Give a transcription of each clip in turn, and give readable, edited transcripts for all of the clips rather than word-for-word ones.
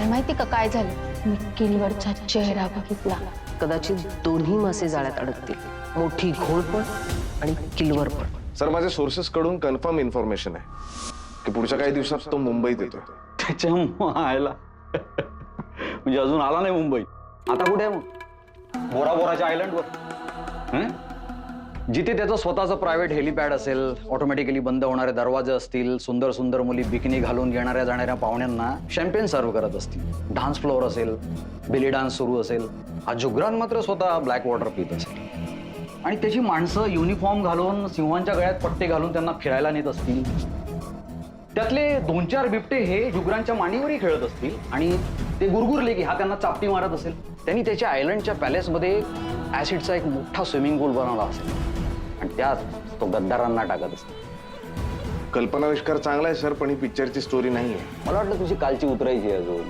माहिती का काय झालं? मी किलवरचा चेहरा बघितला. कदाचित दोन्ही मासे जाळ्यात अडकतील, मोठी घोळ पण आणि किलवर पण. सर, माझ्या सोर्सेस कडून कन्फर्म इन्फॉर्मेशन आहे की पुढच्या काही दिवसात तो मुंबईत येतोय. त्याच्या आयला म्हणजे अजून आला नाही मुंबईत. आता कुठे आहे मग? बोरा बोराच्या आयलंडवर, जिथे त्याचं स्वतःचं प्रायव्हेट हेलिपॅड असेल, ऑटोमॅटिकली बंद होणारे दरवाजे असतील, सुंदर सुंदर मुली बिकिनी घालून येणाऱ्या जाणाऱ्या पाहुण्यांना शॅम्पेन सर्व्ह करत असतील, डान्स फ्लोअर असेल, बेली डान्स सुरू असेल. हा जुगरान मात्र स्वतः ब्लॅक वॉटर पित असेल आणि त्याची माणसं युनिफॉर्म घालून, सिंहांच्या गळ्यात पट्टे घालून त्यांना फिरायला नेत असतील. त्यातले 2-4 बिबटे हे जुगरांच्या मांडीवरही खेळत असतील आणि ते गुरगुरले की हा त्यांना चापटी मारत असेल. त्यांनी त्याच्या आयलंडच्या पॅलेसमध्ये ऍसिडचा एक मोठा स्विमिंग पूल बनवला असेल आणि त्यात तो गद्दारांना टाकत असेल. कल्पनाविष्कार चांगला आहे सर, पण ही पिक्चरची स्टोरी नाही आहे. मला वाटलं तुझी कालची उतरायची आहे अजून.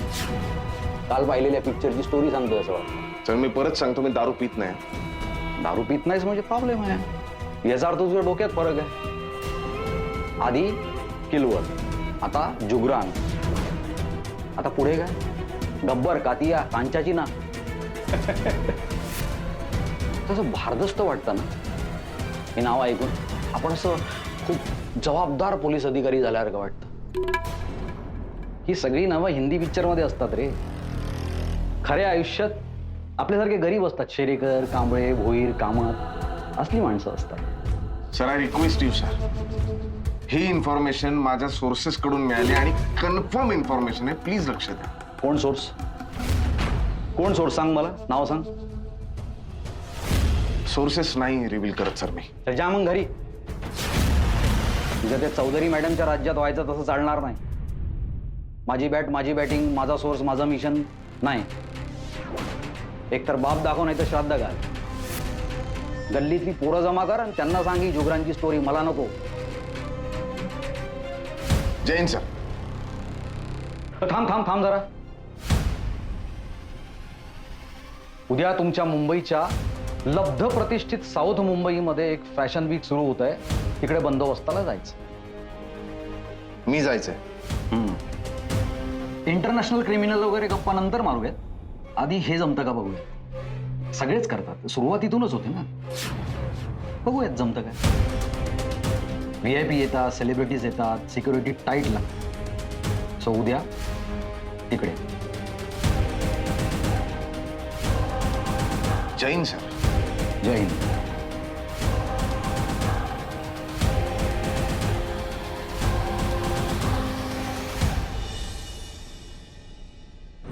काल पाहिलेल्या पिक्चरची स्टोरी सांगतोय असं वाटतं. सर, मी परत सांगतो, मी दारू पित नाही. दारू पित नाहीस म्हणजे प्रॉब्लेम आहे. याचा अर्थ तुझ्या डोक्यात फरक आहे. आधी किलवर, आता जुगरान, आता पुढे काय? गब्बर, कातिया, कांचाची ना. तसं भारदस्त वाटतं ना हे नाव ऐकून. आपण असं खूप जबाबदार पोलीस अधिकारी झाल्यासारखं वाटतं. ही सगळी नावं हिंदी पिक्चरमध्ये असतात रे. खऱ्या आयुष्यात आपल्यासारखे गरीब असतात. शेरेकर, कांबळे, भोईर, कामत असली माणसं असतात. Sir, I request you sir, he information माझ्या सोर्सेस कडून मिळाली आणि कन्फर्म इन्फॉर्मेशन आहे. प्लीज लक्ष द्या. कोण सोर्स? कोण सोर्स सांग, मला नाव सांग. सोर्सेस नाही रिव्हील करत सर मी. तर जा मग घरी. तुझ्या त्या चौधरी मॅडमच्या राज्यात व्हायचं तसं चालणार नाही. माझी बॅट, माझी बॅटिंग, माझा सोर्स, माझं मिशन नाही. एकतर बाप दाखव, नाही तर श्राद्ध घाल. गल्लीतली पोरं जमा कर आणि त्यांना सांग ही जुगरांची स्टोरी मला नको. जैन सर. थांब थांब थांब जरा. उद्या तुमच्या मुंबईच्या लब्ध प्रतिष्ठित साऊथ मुंबईमध्ये एक फॅशन वीक सुरू होत आहे. तिकडे बंदोबस्ताला जायचं. मी जायचंय. इंटरनॅशनल क्रिमिनल वगैरे गप्पा नंतर मारूयात. आधी हे जमतं का बघूया. सगळेच करतात, सुरुवातीतूनच होते ना. बघूयात जमतं काय. VIP येतात, सेलिब्रिटीज येतात, सिक्युरिटी टाईट लागते. सो उद्या तिकडे. जैन सर. जय हिंद.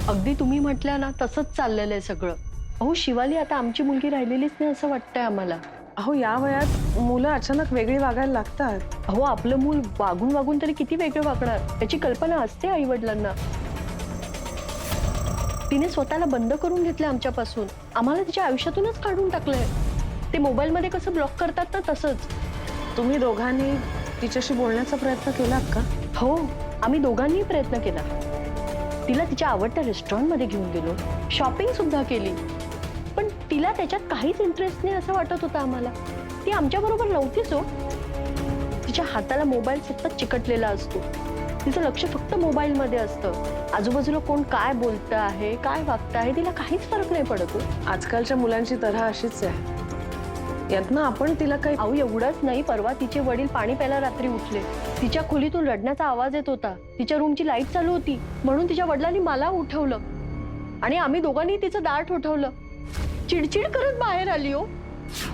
अगदी तुम्ही म्हटल्या ना तसंच चाललेलं आहे सगळं. अहो शिवाली आता आमची मुलगी राहिलेलीच नाही असं वाटतंय आम्हाला. अहो या वयात मुलं अचानक वेगळी वागायला लागतात. अहो आपलं मूल वागून वागून तरी किती वेगळं वागणार याची कल्पना असते आई वडिलांना. तिने स्वतःला बंद करून घेतलं आमच्यापासून. आम्हाला तिच्या आयुष्यातूनच काढून टाकलंय. ते मोबाईलमध्ये कसं ब्लॉक करतात ना तसंच. तुम्ही दोघांनी तिच्याशी बोलण्याचा प्रयत्न केलात का? हो, आम्ही दोघांनीही प्रयत्न केला. तिला तिच्या आवडत्या रेस्टॉरंटमध्ये घेऊन गेलो, शॉपिंग सुद्धा केली, पण तिला त्याच्यात काहीच इंटरेस्ट नाही असं वाटत होतं आम्हाला. ती आमच्याबरोबर नव्हतीच हो. तिच्या हाताला मोबाईल सतत चिकटलेला असतो. तिचं लक्ष फक्त मोबाईलमध्ये असतं. आजूबाजूला कोण काय बोलतं आहे, काय वागतं आहे, तिला काहीच फरक नाही पडत हो. आजकालच्या मुलांची तऱ्हा अशीच आहे. यातनं आपण तिला काही. अहो एवढंच नाही, परवा तिचे वडील पाणी प्यायला रात्री उठले. तिच्या खोलीतून रडण्याचा आवाज येत होता. तिच्या रूमची लाईट चालू होती म्हणून तिच्या वडिलांनी मला उठवलं आणि आम्ही दोघांनी तिचं दार ठोठावलं. चिडचिड करत बाहेर आली हो.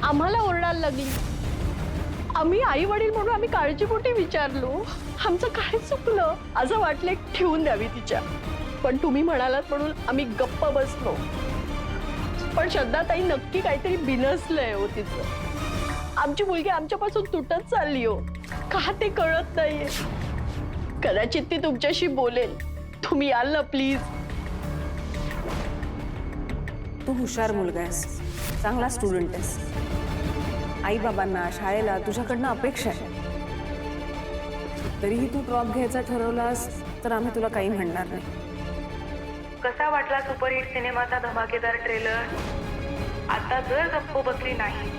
आम्हाला ओरडायला लागली. आम्ही आई वडील म्हणून आम्ही काळजीपोटी विचारलो, आमचं काय चुकलं असं वाटलं ठेवून द्यावी तिच्या. पण तुम्ही म्हणालात म्हणून आम्ही गप्प बसलो. पण श्रद्धाताई नक्की काहीतरी बिनसलंय हो तिचं. आमची मुलगी आमच्यापासून तुटत चालली हो. का ते कळत नाहीये. कदाचित ती तुमच्याशी बोलेल. तुम्ही याल ना प्लीज. तू हुशार मुलगा आहेस, चांगला स्टुडंट आहेस. आई बाबांना, शाळेला तुझ्याकडनं अपेक्षा आहे. तरीही तू ड्रॉप घ्यायचा ठरवलास तर आम्ही तुला काही म्हणणार नाही. कसा वाटला सुपरहिट सिनेमाचा धमाकेदार ट्रेलर? आता जर गप्प बसली नाही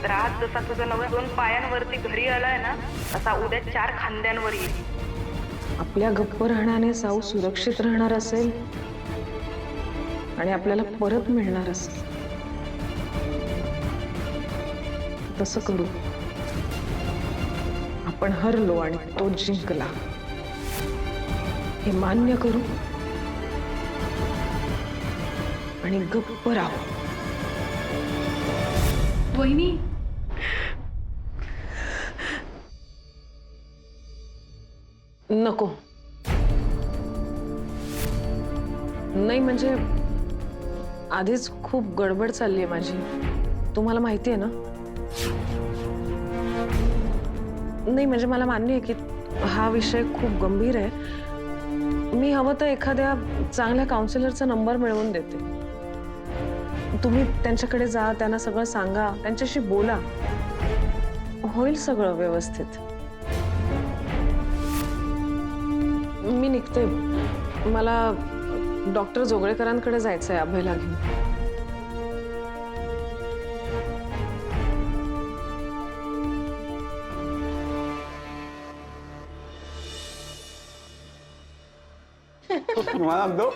तर आज जसा तुझा नवरा 2 पायांवरती घरी आलाय ना, तसा उद्या 4 खांद्यांवर येईल. आपल्या गप्प राहण्याने साऊ सुरक्षित राहणार असेल आणि आपल्याला परत मिळणार असेल तसं करू. आपण हरलो आणि तो जिंकला हे मान्य करू आणि गप्प राहू. वहिनी, नको. नाही म्हणजे आधीच खूप गडबड चालली आहे माझी, तुम्हाला माहिती आहे ना. नाही म्हणजे मला मान्य आहे की हा विषय खूप गंभीर आहे. मी हवं तर एखाद्या चांगल्या काउन्सिलरचा नंबर मिळवून देते. तुम्ही त्यांच्याकडे जा, त्यांना सगळं सांगा, त्यांच्याशी बोला, होईल सगळं व्यवस्थित. मी निघते, मला डॉक्टर जोगळेकरांकडे जायचंय अभयला घेऊन. मला सांगतो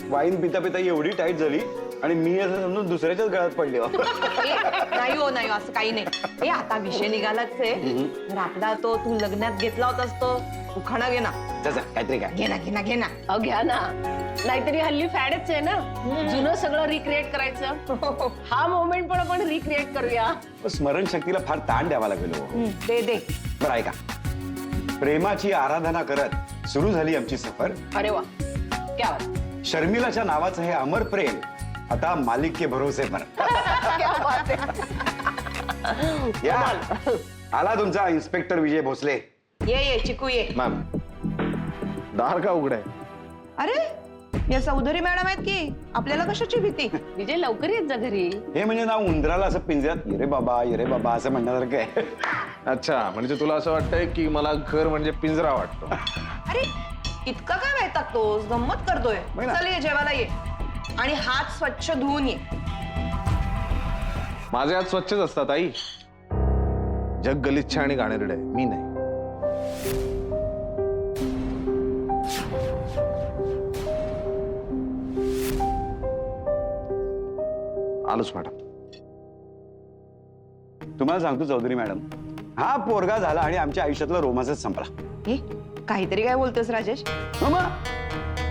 वाईन पिता पिता एवढी टाईट झाली आणि मी असं समजून दुसऱ्याच्याच गळ्यात पडले. नाही हो नाही असं काही नाही. हे आता विषय निघालाच आहे. तर आपला तो तू लग्नात घेतला होतास तो उखाणा घे ना. काहीतरी काय घे ना घे ना घे ना. अहो घ्या ना, नाहीतरी हल्ली फॅडच आहे ना जुनं सगळं रिक्रिएट करायचं. हा मोमेंट पण आपण रिक्रिएट करूया. स्मरणशक्तीला फार ताण द्यावा लागेल. दे दे. बरं ऐका, प्रेमाची आराधना करत सुरू झाली आमची सफर. अरे वा, क्या बात. शर्मिलाच्या नावाचं हे अमर प्रेम आता मालिक के भरोसे पर. क्या बात आहे. या आला तुमचा इन्स्पेक्टर विजय भोसले. ये चिकू ये. मॅम, दार का उघड आहे? अरे या चौधरी मॅडम आहेत की, आपल्याला कशाची भीती. विजय लवकर येत जा घरी. हे म्हणजे ना उंदराला असं पिंजऱ्यात ये रे बाबा असं म्हणण्यासारखं आहे. अच्छा, म्हणजे तुला असं वाटतंय की मला घर म्हणजे पिंजरा वाटतो? अरे इतका काय वैतागतोस, गंमत करतोय. बघ ना. चल ये जेवायला ये आणि हात स्वच्छ धुवून ये. माझे हात स्वच्छच असतात आई. जग गलिच्छ आणि घाणेरडे आहे, मी नाही. आलोच मॅडम. तुम्हाला सांगतो चौधरी मॅडम, हा पोरगा झाला आणि आमच्या आयुष्यातला रोमांचच संपला. हे काहीतरी काय बोलतोस राजेश. मामा,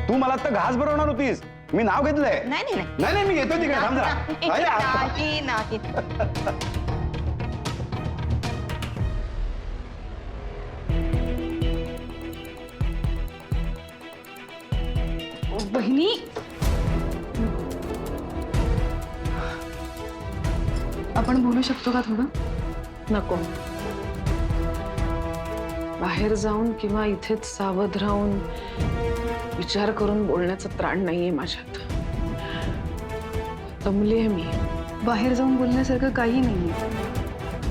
तू मला आता घास भरवणार होतीस, मी नाव घेतलंय. नाही नाही नाही नाही मी घेतो तिकडे, थांब जरा. अरे, नाही नाही. बहिणी, आपण बोलू शकतो का थोडं? नको. बाहेर जाऊन किंवा इथेच सावध राहून विचार करून बोलण्याचा त्राण नाहीये माझ्यात. दमली आहे मी. बाहेर जाऊन बोलण्यासारखं काही नाहीये,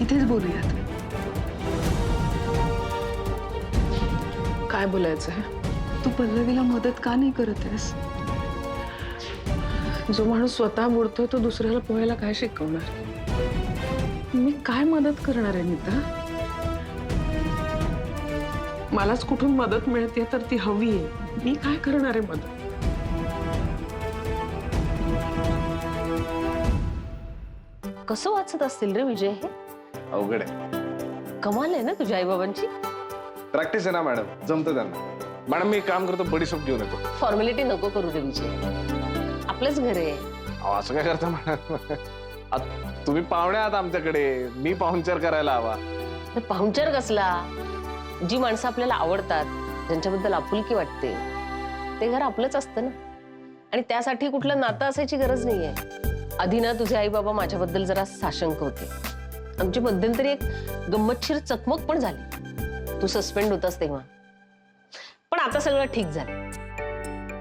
इथेच बोलूयात. काय बोलायचंय? तू पल्लवीला मदत का नाही करत आहेस? जो माणूस स्वतः बुडतोय तो दुसऱ्याला पोहायला काय शिकवणार? मी काय मदत करणार आहे नीता? मलाच कुठून मदत मिळते तर ती हवी आहे. मी काय करणार आहे मदत? कसं वाचत असतील रे विजय हे? अवघड आहे. कमाल आहे ना तुझ्या आईबाबांची. प्रॅक्टिस आहे ना मॅडम, जमतं त्यांना. मॅडम मी एक काम करतो, बडीशॉप घेऊन येतो. फॉर्मॅलिटी नको करू रे विजय, आपलंच घर आहे. अहो, असं काय करता मॅडम? तुम्ही पाहुणे आहात आमच्याकडे, मी पाहुणचार करायला हवा. तर पाहुणचार कसला? जी माणसं आपल्याला आवडतात, ज्यांच्याबद्दल आपुलकी वाटते, ते घर आपलंच असतं ना. आणि त्यासाठी कुठलं नातं असायची गरज नाहीये. आधी ना तुझे आई बाबा माझ्याबद्दल जरा साशंक होते. आमची मध्यंतरी एक गंमतशीर चकमक पण झाली. तू सस्पेंड होतास तेव्हा. पण आता सगळं ठीक झालं.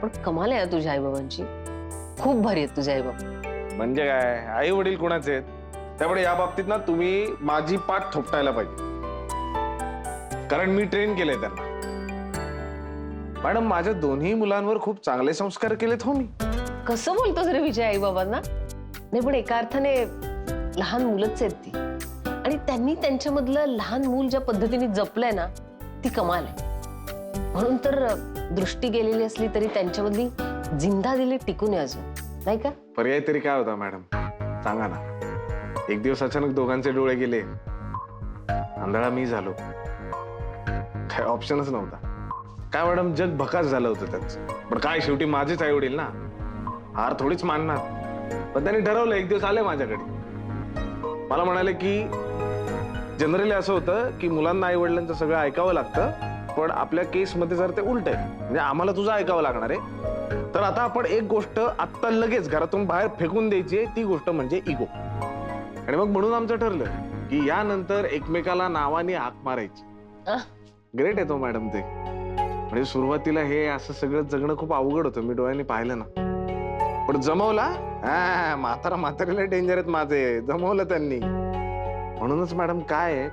पण कमाल आहे तुझ्या आई बाबांची. खूप भारी आहेत तुझे आई बाबा. म्हणजे काय, आई वडील कोणाचे आहेत? त्यामुळे या बाबतीत ना तुम्ही माझी पाठ थोपटायला पाहिजे, कारण मी ट्रेन केलंय त्यांना. मॅडम, माझ्या दोन्ही मुलांवर खूप चांगले संस्कार केलेत हो मी. कसं बोलतोस रे विजय आई बाबांना? नाही पण एका अर्थाने लहान मुलंच आहेत ती, आणि त्यांनी त्यांच्यामधलं लहान मूल ज्या पद्धतीने जपलंय ना, ती कमाल आहे. म्हणून तर दृष्टी गेलेली असली तरी त्यांच्यामधली जिंदा दिली टिकून आहे अजून. नाही का? पर्याय तरी काय होता मॅडम, सांगा ना. एक दिवस अचानक दोघांचे डोळे गेले, आंधळा मी झालो. काय ऑप्शनच नव्हता. काय मॅडम, जग भकास झालं होतं त्याचं. पण काय, शेवटी माझेच आई वडील ना, हार थोडीच मानणार. पण त्यांनी ठरवलं, एक दिवस आले माझ्याकडे, मला म्हणाले की जनरली असं होतं की मुलांना आई वडिलांचं सगळं ऐकावं लागतं, पण आपल्या केसमध्ये जर ते उलट आहे, म्हणजे आम्हाला तुझं ऐकावं लागणार आहे, तर आता आपण एक गोष्ट आत्ता लगेच घरातून बाहेर फेकून द्यायची आहे, ती गोष्ट म्हणजे इगो. आणि मग म्हणून आमचं ठरलं की यानंतर एकमेकाला नावाने हाक मारायची. ग्रेट आहे तो मॅडम ते. म्हणजे सुरुवातीला हे असं सगळं जगणं खूप अवघड होतं, मी डोळ्यांनी पाहिलं ना. पण जमवला. म्हातारीला डेंजर आहेत माझे, जमवलं त्यांनी. म्हणूनच मॅडम काय आहे,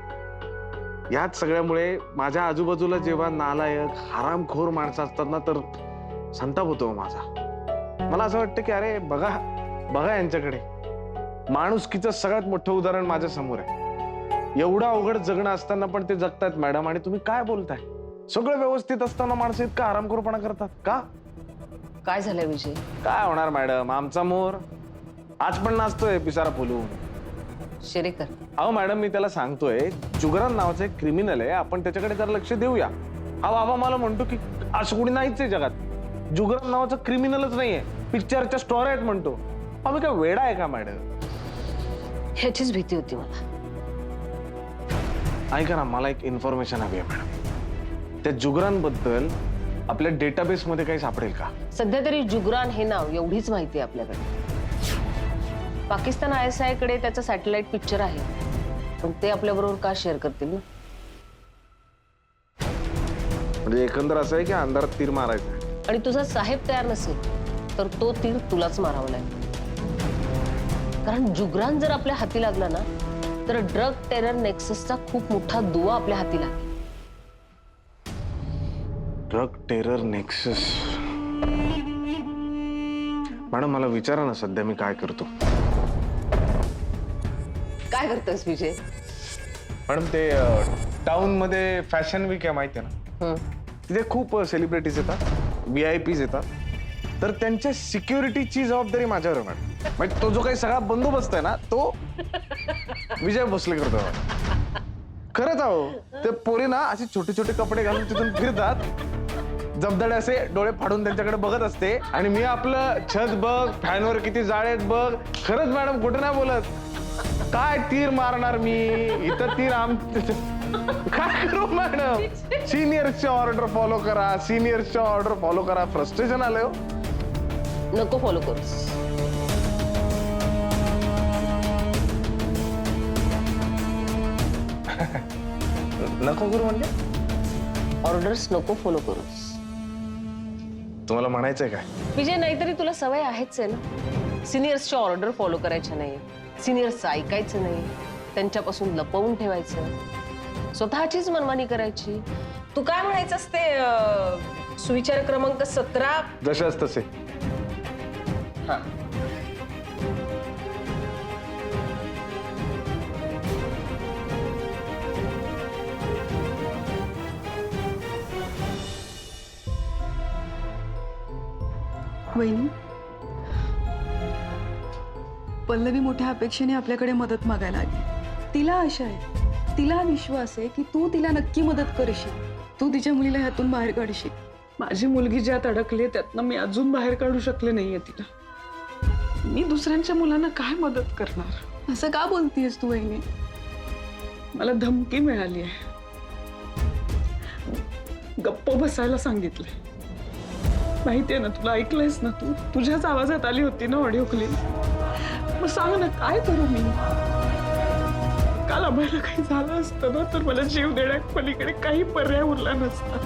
याच सगळ्यामुळे माझ्या आजूबाजूला जेव्हा नालायक हरामखोर माणसं असतात ना, तर संताप होतो माझा. मला असं वाटतं की अरे बघा बघा यांच्याकडे, माणुसकीचं सगळ्यात मोठं उदाहरण माझ्या समोर आहे. एवढं अवघड जगणं असताना पण ते जगतायत मॅडम. आणि तुम्ही काय बोलताय, सगळं व्यवस्थित असताना माणसं इतका आरामखोरपणा करतात का? काय झालंय विजय? काय होणार मॅडम, आमचा मोर आज पण नाचतोय पिसारा फुलून. शेरेकर, अहो मॅडम, मी त्याला सांगतोय, जुगरान नावाचं एक क्रिमिनल आहे, आपण त्याच्याकडे जरा लक्ष देऊया. हा बाबा मला म्हणतो की असं कुणी नाहीच आहे जगात, जुगरान नावाचं क्रिमिनलच नाहीये, पिक्चरच्या स्टोरी आहेत म्हणतो. आम्ही काय वेडा आहे का मॅडम? ह्याचीच भीती होती मला. ऐका ना, मला एक इन्फॉर्मेशन हवी आहे मॅडम. त्या जुगरानबद्दल आपल्या डेटाबेस मध्ये काही सापडेल का? सध्या तरी जुगरान हे नाव एवढीच माहिती आहे आपल्याकडे. पाकिस्तान ISI कडे त्याचा सॅटेलाइट पिक्चर आहे, पण ते आपल्याबरोबर का शेअर करतील ना? म्हणजे एकंदर असं आहे की अंधारात तीर मारायचं आहे. आणि तुझा साहेब तयार नसेल तर तो तीर तुलाच मारावा लागेल. कारण जुगरान जर आपल्या हाती लागला ना, तर ड्रग टेरर नेक्ससचा खूप मोठा दुवा आपल्या हाती लागेल. Drug terror nexus. मॅडम मला विचारा ना, सध्या मी काय करतो? काय करतोस विजय? मॅडम ते टाउन मध्ये फॅशन वीक आहे, माहिती आहे ना. तिथे खूप सेलिब्रिटीज येतात, VIPs येतात, तर त्यांच्या सिक्युरिटीची जबाबदारी माझ्यावर आहे मॅडम. म्हणजे तो जो काही सगळा बंदोबस्त आहे ना, तो विजय भोसले करतो. खरंच आहो, ते पोरी ना असे छोटे छोटे कपडे घालून तिथून फिरतात, जबदाडे असे डोळे फाडून त्यांच्याकडे बघत असते, आणि मी आपलं छत बघ, फॅनवर किती जाळेत बघ. खरंच मॅडम, कुठे नाही बोलत. काय तीर मारणार मी इथं, तीर काय करू मॅडम? सिनियर्सची ऑर्डर फॉलो करा, सिनियर्सची ऑर्डर फॉलो करा. फ्रस्ट्रेशन आलंय हो. नको फॉलो करूस. नको करू म्हणजे? ऑर्डर्स नको फॉलो करूस. तुम्हाला म्हणायचंय काय? विजय, नाहीतरी तुला सवय आहेच आहे ना सिनियर्सच्या ऑर्डर फॉलो करायच्या नाही, सिनियर्सचं ऐकायचं नाही, त्यांच्यापासून लपवून ठेवायचं, स्वतःचीच मनमानी करायची. तू काय म्हणायचंस ते सुविचार क्रमांक 17? जशाच तसे. हा. वहिनी, पल्लवी मोठ्या अपेक्षेने आपल्याकडे मदत मागायला आली. तिला आशा आहे, तिला विश्वास आहे की तू तिला नक्की मदत करशील, तू तिच्या मुलीला ह्यातून बाहेर काढशील. माझी मुलगी ज्यात अडकली त्यातनं मी अजून बाहेर काढू शकले नाहीये तिला. मी दुसऱ्यांच्या मुलांना काय मदत करणार? असं का बोलतीयस तू वहिनी? मला धमकी मिळाली आहे, गप्प बसायला सांगितलंय. माहितीये ना तुला, ऐकलंयस ना तू, तुझ्याच आवाजात आली होती ना ऑडिओ क्लिप. मग सांग ना, काय करू मी? काल आम्हाला काही झालं असतं ना, तर मला जीव देण्या पलीकडे काही पर्याय उरला नसता.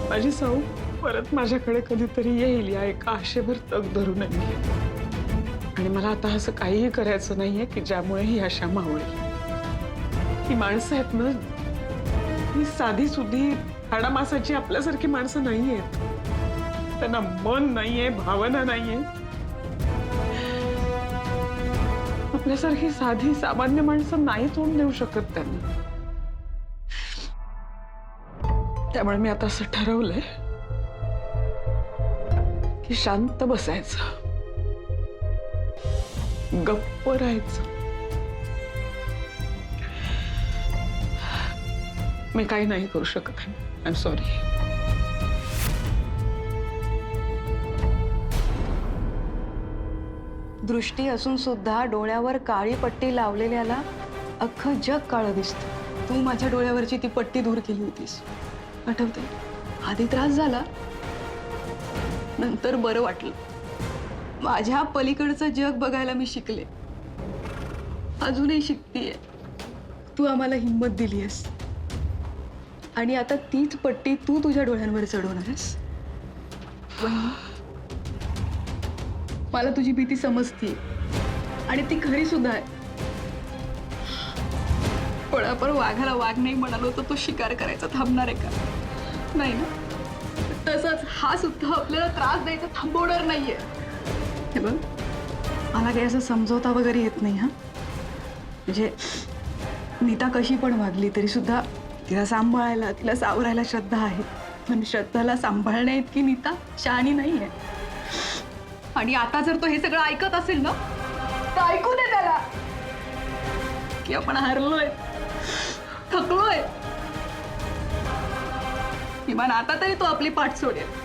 माझी साऊ परत माझ्याकडे कधीतरी येईल या एका आशेवर तग धरून आहे. आणि मला आता असं काहीही करायचं नाहीये की ज्यामुळे ही आशा मावळेल. ही माणसं आहेत ना, ही साधी सुधी हाडामासाची आपल्यासारखी माणसं नाहीयेत. त्यांना मन नाहीये, भावना नाहीये. आपल्यासारखी साधी सामान्य माणसं नाही तोंड देऊ शकत त्यांना. त्यामुळे मी आता असं ठरवलंय की शांत बसायचं, गप्प राहायचं. मी काही नाही करू शकत. I am sorry. दृष्टी असून सुद्धा डोळ्यावर काळी पट्टी लावलेल्याला अख्खं जग काळं दिसतं. तू माझ्या डोळ्यावरची ती पट्टी दूर केली होतीस, आठवते? आधी त्रास झाला, नंतर बरं वाटलं. माझ्या पलीकडचं जग बघायला मी शिकले, अजूनही शिकतेय. तू आम्हाला हिंमत दिलीयस आणि आता तीच पट्टी तू तुझ्या डोळ्यांवर चढवणार आहेस. मला तुझी भीती समजतीये आणि ती खरी सुद्धा आहे. पण आपण वाघाला वाघ नाही म्हणालो तर तो शिकार करायचा थांबणार आहे का? नाही ना. तसंच हा सुद्धा आपल्याला त्रास द्यायचा थांबवणार नाहीये. हे बघ, मला काही असं समजवता वगैरे येत नाही. हा म्हणजे नीता कशी पण वागली तरी सुद्धा तिला सांभाळायला, तिला सावरायला श्रद्धा आहे. पण श्रद्धाला सांभाळण्या इतकी नीता शहाणी नाहीये. आणि आता जर तो हे सगळं ऐकत असेल ना तर ऐकू दे त्याला की आपण हारलोय, थकलोय. किमान आता तरी तो आपली पाठ सोडेल.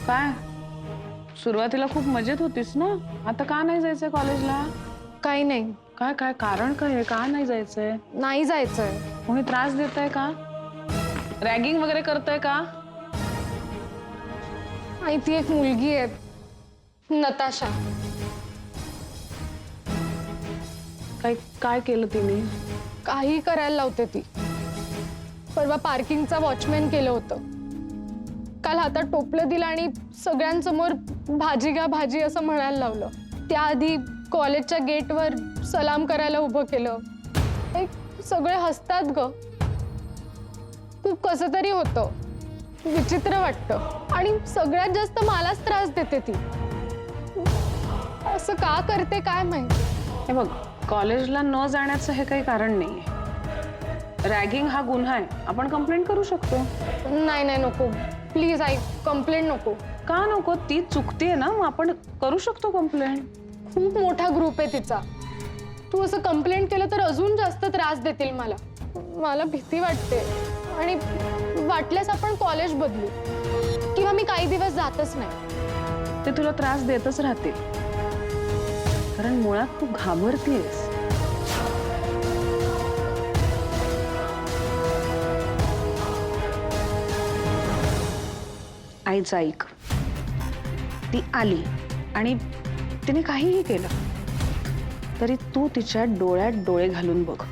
काय सुरुवातीला खूप मजेत होतीस ना, आता का नाही जायचंय कॉलेजला? काही नाही. काय काय कारण काय आहे? का नाही जायचंय? नाही जायचंय. कोणी त्रास देत आहे का? रॅगिंग वगैरे करतंय का? आई, ती एक मुलगी आहे, नताशा. काय काय केलं तिने? काही करायला लावते ती. परवा पार्किंगचा वॉचमॅन केलं होतं. काल हातात टोपलं दिलं आणि सगळ्यांसमोर भाजी घ्या भाजी असं म्हणायला लावलं. त्याआधी कॉलेजच्या गेटवर सलाम करायला उभं केलं. सगळे हसतात ग. खूप कसं तरी होतं, विचित्र वाटतं. आणि सगळ्यात जास्त मलाच त्रास देते ती. असं का करते काय माहिती. हे बघ, कॉलेजला न जाण्याचं हे काही कारण नाहीये. रॅगिंग हा गुन्हा आहे, आपण कंप्लेंट करू शकतो. नाही नाही, नको प्लीज आई, कंप्लेंट नको. का नको? ती चुकतीये ना, मग आपण करू शकतो कंप्लेंट. खूप मोठा ग्रुप आहे तिचा. तू असं कंप्लेंट केलं तर अजून जास्त त्रास देतील मला. मला भीती वाटते. आणि वाटल्यास आपण कॉलेज बदलू किंवा मी काही दिवस जातच नाही. ते तुला त्रास देतच राहतील, कारण मुळात तू घाबरतीयस. आईचं ऐक. ती आली आणि तिने काहीही केलं तरी तू तिच्या डोळ्यात डोळे घालून बघ.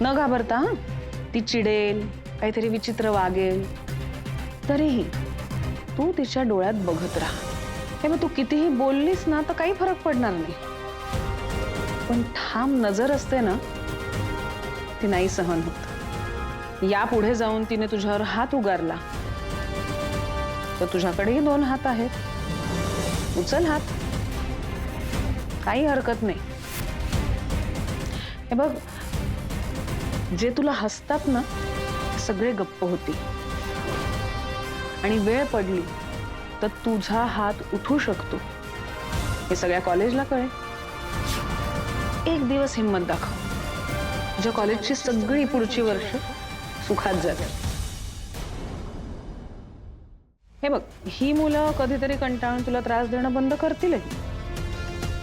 न घाबरता. ती चिडेल, काहीतरी विचित्र वागेल, तरीही तू तिच्या डोळ्यात बघत राहा. हे मग तू कितीही बोललीस ना तर काही फरक पडणार नाही. पण ठाम नजर असते ना, ती नाही सहन होत. यापुढे जाऊन तिने तुझ्यावर हात उगारला तर तुझ्याकडेही 2 हात आहेत. उचल हात, काही हरकत नाही. हे बघ, जे तुला हसतात ना सगळे गप्प होती. आणि वेळ पडली तर तुझा हात उठू शकतो. हे सगळ्या कॉलेजला कळेल. एक दिवस हिम्मत दाखव. तुझ्या कॉलेजची सगळी पुढची वर्ष सुखात जातील. हे बघ, ही मुलं कधीतरी कंटाळून तुला त्रास देणं बंद करतीलही,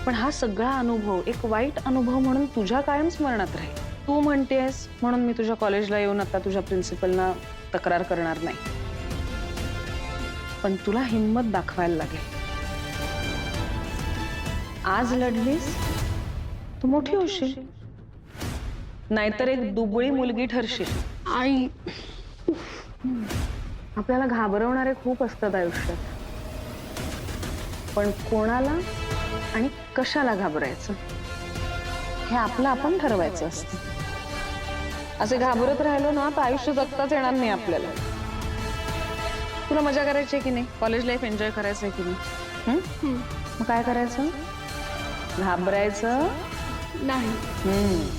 पण हा सगळा अनुभव एक वाईट अनुभव म्हणून तुझ्या कायम स्मरणात राहील. तू म्हणतेस म्हणून मी तुझ्या कॉलेजला येऊन आता तुझ्या प्रिन्सिपलना तक्रार करणार नाही, पण तुला हिम्मत दाखवायला लागेल. आज लढलीस तू मोठी होशील, नाहीतर एक दुबळी मुलगी ठरशील. आई, आपल्याला घाबरवणारे खूप असतात आयुष्यात, पण कोणाला आणि कशाला घाबरायचं हे आपलं आपण ठरवायचं असतं. असे घाबरत राहिलो ना तर आयुष्य जगताच येणार नाही आपल्याला. तुला मजा करायची आहे की नाही? कॉलेज लाईफ एन्जॉय करायचं आहे की नाही? मग काय करायचं? घाबरायचं नाही.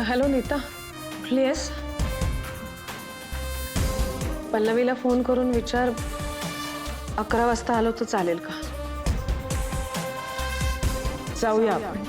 हॅलो नीता, कुठली आहेस? पल्लवीला फोन करून विचार 11 वाजता आलो तर चालेल का? जाऊया आपण.